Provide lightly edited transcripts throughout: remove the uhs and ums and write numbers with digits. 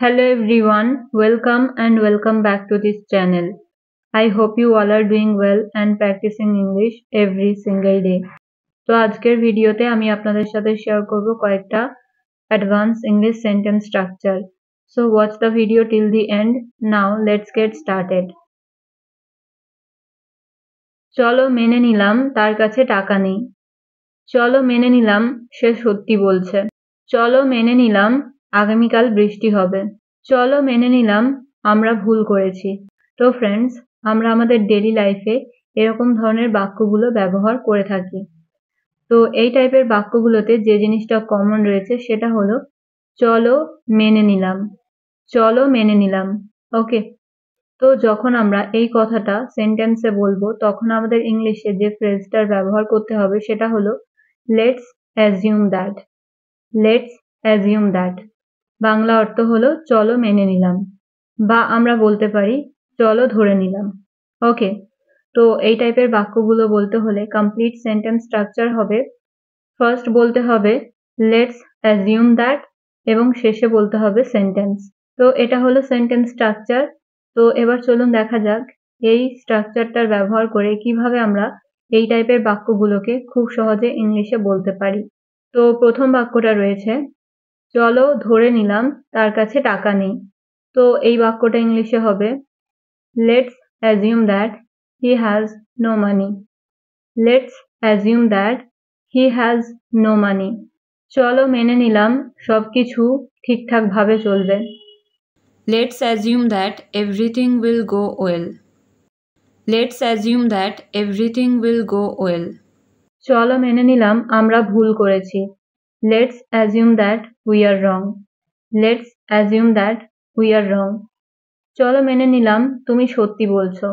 Hello everyone, welcome back to this channel. I hope you all are doing well and practicing English every single day. তো আজকের ভিডিওতে আমি আপনাদের সাথে share করব কয়েকটা advance English sentence structure. So watch the video till the end. Now let's get started. চলো মেনে নিলাম তার কাছে টাকা নেই। চলো মেনে নিলাম সে সত্যি বলছে। চলো মেনে নিলাম আগামীকাল বৃষ্টি হবে। চলো মেনে নিলাম আমরা ভুল করেছি। তো ফ্রেন্ডস, আমরা আমাদের ডেইলি লাইফে এরকম ধরনের বাক্যগুলো ব্যবহার করে থাকি। তো এই টাইপের বাক্যগুলোতে যে জিনিসটা কমন রয়েছে সেটা হলো চলো মেনে নিলাম। চলো মেনে নিলাম। ওকে, তো যখন আমরা এই কথাটা সেন্টেন্সে বলবো তখন আমাদের ইংলিশে যে ফ্রেজটার ব্যবহার করতে হবে সেটা হলো let's assume that. Let's assume that Bangla অর্থ হলো চলো মেনে নিলাম, বা আমরা বলতে পারি চলো ধরে নিলাম। ওকে, তো এই টাইপের বাক্যগুলো বলতে হলে কমপ্লিট সেন্টেন্স স্ট্রাকচার হবে ফার্স্ট বলতে হবে লেটস অ্যাজিউম দ্যাট এবং শেষে বলতে হবে সেন্টেন্স। তো এটা হলো সেন্টেন্স স্ট্রাকচার। তো এবার চলুন দেখা যাক এই স্ট্রাকচারটার ব্যবহার করে কিভাবে আমরা এই টাইপের বাক্যগুলোকে খুব সহজে ইংলিশে বলতে পারি। তো প্রথম বাক্যটা রয়েছে চলো ধরে নিলাম তার কাছে টাকা নেই। তো এই বাক্যটা ইংলিশে হবে let's assume that he has no money. Let's assume that he has no money. চলো মেনে নিলাম সবকিছু ঠিকঠাক ভাবে চলবে। Let's assume that everything will go well. Let's assume that everything will go well. চলো মেনে নিলাম আমরা ভুল করেছি। Let's assume that we are wrong. Let's assume that we are wrong. চলো মেনে নিলাম তুমি সত্যি বলছো।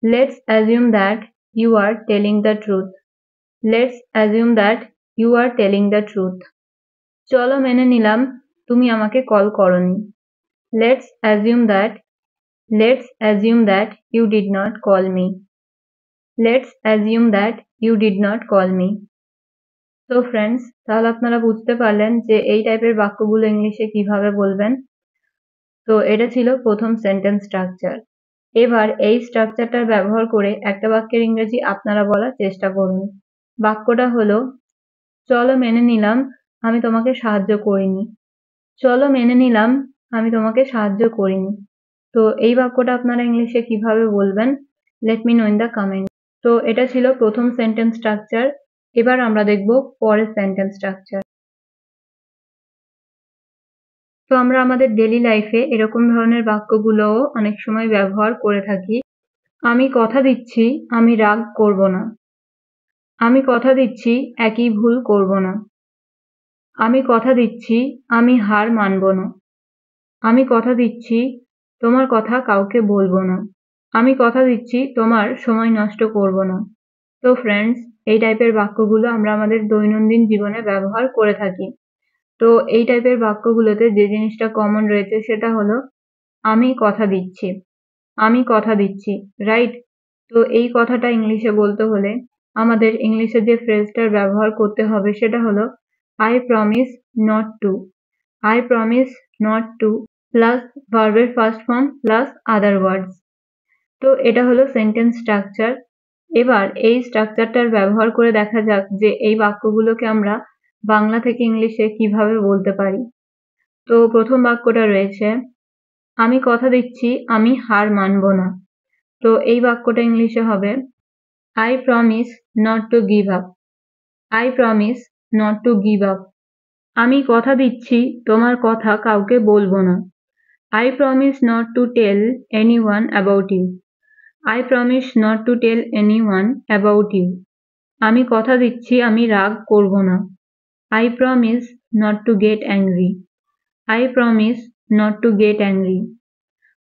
Let's assume that you are telling the truth. Let's assume that you are telling the truth. চলো মেনে নিলাম তুমি আমাকে কল করোনি। Let's assume that you did not call me. Let's assume that you did not call me. তো friends, তাহলে আপনারা বুঝতে পারলেন যে এই টাইপের বাক্যগুলো ইংলিশে কিভাবে বলবেন। তো এটা ছিল প্রথম সেন্টেন্স স্ট্রাকচার। এবার এই স্ট্রাকচারটার ব্যবহার করে একটা বাক্যের ইংরেজি আপনারা বলার চেষ্টা করুন। বাক্যটা হলো চলো মেনে নিলাম আমি তোমাকে সাহায্য করিনি। চলো মেনে নিলাম আমি তোমাকে সাহায্য করিনি। তো এই বাক্যটা আপনারা ইংলিশে কিভাবে বলবেন let me no in the comment. তো এটা ছিল প্রথম সেন্টেন্স স্ট্রাকচার। এবার আমরা দেখব পরের সেন্টেন্স স্ট্রাকচার। তো আমরা আমাদের ডেইলি লাইফে এরকম ধরনের বাক্যগুলোও অনেক সময় ব্যবহার করে থাকি। আমি কথা দিচ্ছি আমি রাগ করব না। আমি কথা দিচ্ছি একই ভুল করব না। আমি কথা দিচ্ছি আমি হার মানব না। আমি কথা দিচ্ছি তোমার কথা কাউকে বলবো না। আমি কথা দিচ্ছি তোমার সময় নষ্ট করব না। তো ফ্রেন্ডস, এই টাইপের বাক্যগুলো আমরা আমাদের দৈনন্দিন জীবনে ব্যবহার করে থাকি। তো এই টাইপের বাক্যগুলোতে যে জিনিসটা কমন রয়েছে সেটা হলো আমি কথা দিচ্ছি। আমি কথা দিচ্ছি, রাইট? তো এই কথাটা ইংলিশে বলতে হলে আমাদের ইংলিশে যে ফ্রেজটার ব্যবহার করতে হবে সেটা হলো I promise not to. I promise not to plus ভার্বের ফার্স্ট ফর্ম প্লাস আদার ওয়ার্ডস। তো এটা হলো সেন্টেন্স স্ট্রাকচার। এবার এই স্ট্রাকচারটার ব্যবহার করে দেখা যাক যে এই বাক্যগুলোকে আমরা বাংলা থেকে ইংলিশে কিভাবে বলতে পারি। তো প্রথম বাক্যটা রয়েছে আমি কথা দিচ্ছি আমি হার মানব না। তো এই বাক্যটা ইংলিশে হবে I promise not to give up. I promise not to give up. আমি কথা দিচ্ছি তোমার কথা কাউকে বলবো না। I promise not to tell anyone about you. I promise not to tell anyone about you. আমি কথা দিচ্ছি আমি রাগ করব না। I promise not to get angry. I promise not to get angry.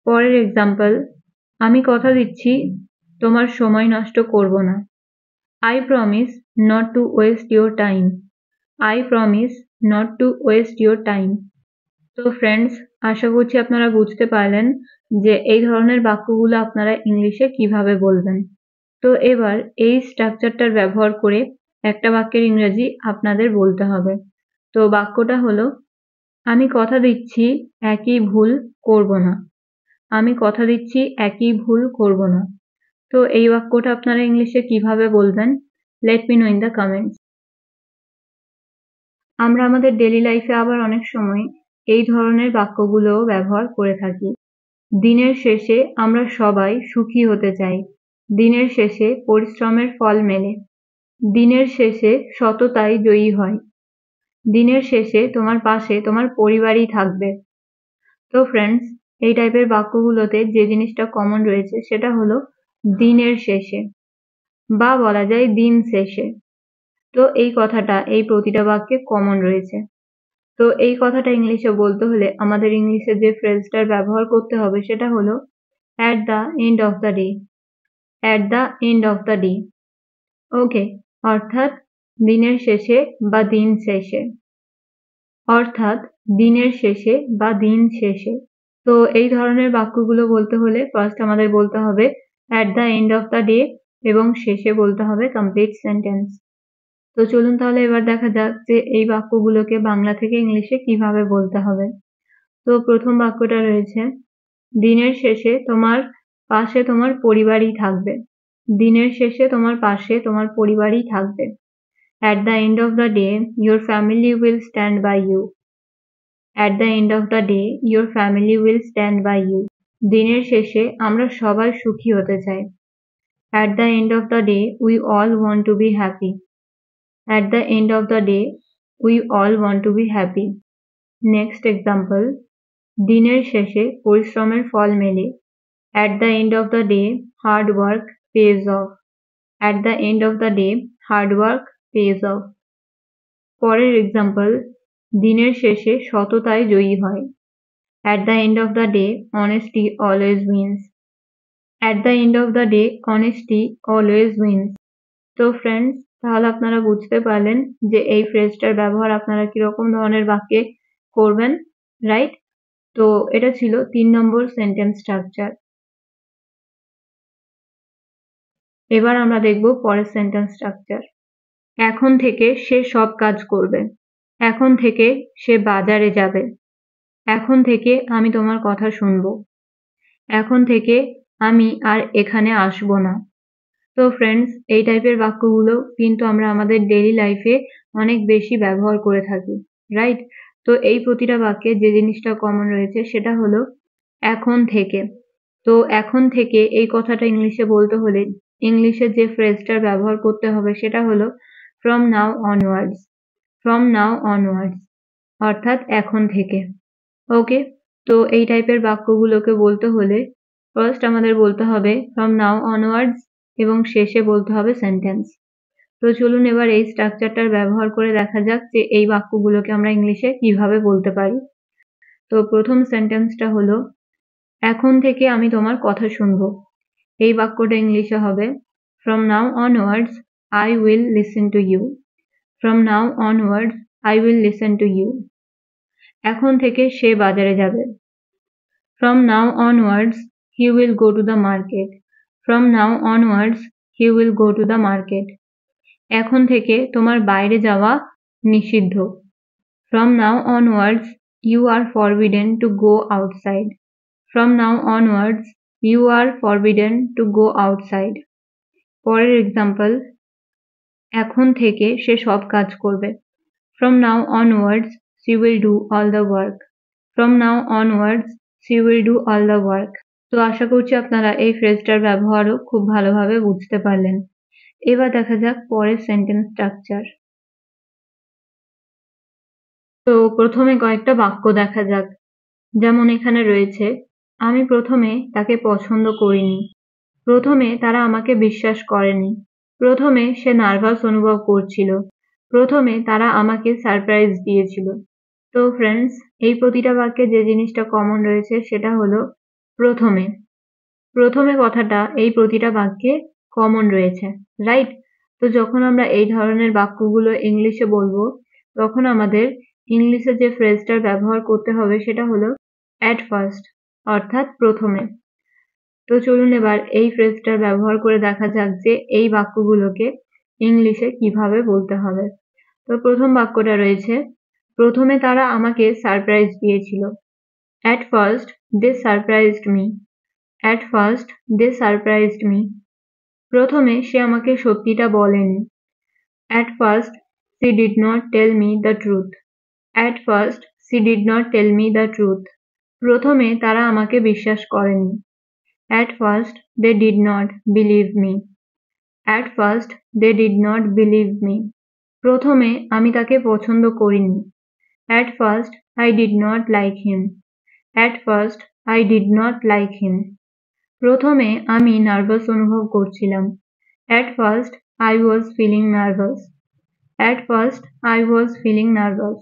পরের এক্সাম্পল, আমি কথা দিচ্ছি তোমার সময় নষ্ট করব না। I promise not to waste your time. I promise not to waste your time. তো ফ্রেন্ডস, আশা করছি আপনারা বুঝতে পারলেন যে এই ধরনের বাক্যগুলো আপনারা ইংলিশে কিভাবে বলবেন। তো এবার এই স্ট্রাকচারটার ব্যবহার করে একটা বাক্যের ইংরেজি আপনাদের বলতে হবে। তো বাক্যটা হলো আমি কথা দিচ্ছি একই ভুল করব না। আমি কথা দিচ্ছি একই ভুল করব না। তো এই বাক্যটা আপনারা ইংলিশে কিভাবে বলবেন? Let me no in the comments. আমরা আমাদের ডেইলি লাইফে আবার অনেক সময় এই ধরনের বাক্যগুলোও ব্যবহার করে থাকি। দিনের শেষে আমরা সবাই সুখী হতে চাই। দিনের শেষে পরিশ্রমের ফল মেলে। দিনের শেষে সততাই জয়ী হয়। দিনের শেষে তোমার পাশে তোমার পরিবারই থাকবে। তো ফ্রেন্ডস, এই টাইপের বাক্যগুলোতে যে জিনিসটা কমন রয়েছে সেটা হলো দিনের শেষে, বা বলা যায় দিন শেষে। তো এই কথাটা এই প্রতিটা বাক্যে কমন রয়েছে। তো এই কথাটা ইংলিশে বলতে হলে আমাদের ইংলিশে যে ফ্রেজটার ব্যবহার করতে হবে সেটা হলো at the end of the day, at the end of the day। ওকে, অর্থাৎ দিনের শেষে বা দিন শেষে, অর্থাৎ দিনের শেষে বা দিন শেষে। তো এই ধরনের বাক্যগুলো বলতে হলে ফার্স্ট আমাদের বলতে হবে at the end of the day এবং শেষে বলতে হবে complete sentence। তো চলুন তাহলে এবার দেখা যাক যে এই বাক্যগুলোকে বাংলা থেকে ইংলিশে কিভাবে বলতে হবে। তো প্রথম বাক্যটা রয়েছে দিনের শেষে তোমার পাশে তোমার পরিবারই থাকবে। দিনের শেষে তোমার পাশে তোমার পরিবারই থাকবে। At the end of the day, your family will stand by you. At the end of the day, your family will stand by you. দিনের শেষে আমরা সবাই সুখী হতে চাই। At the end of the day, we all want to be happy. At the end of the day, we all want to be happy. Next example, দিনের শেষে পরিশ্রমের ফল মেলে। At the end of the day, hard work pays off. At the end of the day, hard work pays off. পরের example, দিনের শেষে সততাই জয়ী হয়। At the end of the day, honesty always wins. At the end of the day, honesty always wins. তো friends, তাহলে আপনারা বুঝতে পারলেন যে এই ফ্রেজটার ব্যবহার আপনারা কিরকম ধরনের বাক্যে করবেন, রাইট? তো এটা ছিল 3 নম্বর সেন্টেন্স স্ট্রাকচার। এবার আমরা দেখব পরের সেন্টেন্স স্ট্রাকচার। এখন থেকে সে সব কাজ করবে। এখন থেকে সে বাজারে যাবে। এখন থেকে আমি তোমার কথা শুনবো। এখন থেকে আমি আর এখানে আসবো না। তো ফ্রেন্ডস, এই টাইপের বাক্যগুলো কিন্তু আমরা আমাদের ডেইলি লাইফে অনেক বেশি ব্যবহার করে থাকি, রাইট? তো এই প্রতিটা বাক্যে যে জিনিসটা কমন রয়েছে সেটা হলো এখন থেকে। তো এখন থেকে এই কথাটা ইংলিশে বলতে হলে ইংলিশে যে ফ্রেজটার ব্যবহার করতে হবে সেটা হলো from now onwards, from now onwards, অর্থাৎ এখন থেকে। ওকে, তো এই টাইপের বাক্যগুলোকে বলতে হলে ফার্স্ট আমাদের বলতে হবে from now onwards এবং শেষে বলতে হবে সেন্টেন্স। তো চলুন এবার এই স্ট্রাকচারটার ব্যবহার করে দেখা যাক যে এই বাক্যগুলোকে আমরা ইংলিশে কিভাবে বলতে পারি। তো প্রথম সেন্টেন্সটা হলো এখন থেকে আমি তোমার কথা শুনবো। এই বাক্যটা ইংলিশে হবে from now onwards I will listen to you. From now onwards I will listen to you. এখন থেকে সে বাজারে যাবে। From now onwards he will go to the market. From now onwards he will go to the market. এখন থেকে তোমার বাইরে যাওয়া নিষিদ্ধ। From now onwards you are forbidden to go outside. From now onwards you are forbidden to go outside. পরের example, এখন থেকে সে সব কাজ করবে। From now onwards she will do all the work. From now onwards she will do all the work. তো আশা করছি আপনারা এই ফ্রেজটার ব্যবহারও খুব ভালোভাবে বুঝতে পারলেন। এবার দেখা যাক পরের সেন্টেন্স স্ট্রাকচার। তো প্রথমে কয়েকটা বাক্য দেখা যাক। যেমন এখানে রয়েছে, আমি প্রথমে তাকে পছন্দ করিনি। প্রথমে তারা আমাকে বিশ্বাস করেনি। প্রথমে সে নার্ভাস অনুভব করছিল। প্রথমে তারা আমাকে সারপ্রাইজ দিয়েছিল। তো ফ্রেন্ডস, এই প্রতিটা বাক্যে যে জিনিসটা কমন রয়েছে সেটা হলো প্রথমে। প্রথমে কথাটা এই প্রতিটা বাক্যে কমন রয়েছে, রাইট? তো যখন আমরা এই ধরনের বাক্যগুলো ইংলিশে বলবো তখন আমাদের ইংলিশে যে ফ্রেজটার ব্যবহার করতে হবে সেটা হলো at first, অর্থাৎ প্রথমে। তো চলুন এবার এই ফ্রেজটার ব্যবহার করে দেখা যাক যে এই বাক্যগুলোকে ইংলিশে কিভাবে বলতে হবে। তো প্রথম বাক্যটা রয়েছে, প্রথমে তারা আমাকে সারপ্রাইজ দিয়েছিল। At first, they surprised me. At first, they surprised me. প্রথমে সে আমাকে সত্যিটা বলেনি। At first, she did not tell me the truth. At first, she did not tell me the truth. প্রথমে তারা আমাকে বিশ্বাস করেনি। At first, they did not believe me. At first, they did not believe me. প্রথমে আমি তাকে পছন্দ করিনি। At first, I did not like him. At first, I did not like him. প্রথমে আমি নার্ভাস অনুভব করছিলাম। At first, I was feeling nervous. At first, I was feeling nervous.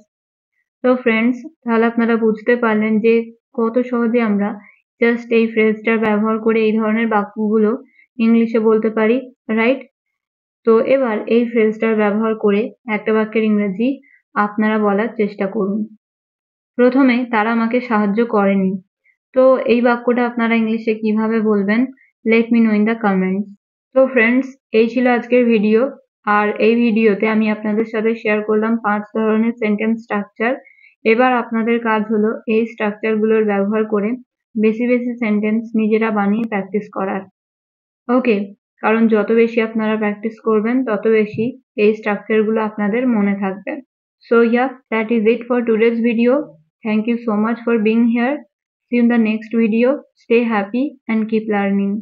তো ফ্রেন্ডস, তাহলে আপনারা বুঝতে পারলেন যে কত সহজে আমরা জাস্ট এই ফ্রেজটার ব্যবহার করে এই ধরনের বাক্যগুলো ইংলিশে বলতে পারি, রাইট? তো এবার এই ফ্রেজটার ব্যবহার করে একটা বাক্যের ইংরেজি আপনারা বলার চেষ্টা করুন। প্রথমে তারা আমাকে সাহায্য করেনি। তো এই বাক্যটা আপনারা ইংলিশে কিভাবে বলবেন? Let me no in the comments. তো ফ্রেন্ডস, এই ছিল আজকের ভিডিও। আর এই ভিডিওতে আমি আপনাদের সাথে শেয়ার করলাম 5 ধরনের সেন্টেন্স স্ট্রাকচার। এবার আপনাদের কাজ হলো এই স্ট্রাকচারগুলোর ব্যবহার করে বেশি বেশি সেন্টেন্স নিজেরা বানিয়ে প্র্যাকটিস করার। ওকে, কারণ যত বেশি আপনারা প্র্যাকটিস করবেন তত বেশি এই স্ট্রাকচারগুলো আপনাদের মনে থাকবে। So yeah, that is it for today's video. Thank you so much for being here. See you in the next video. Stay happy and keep learning.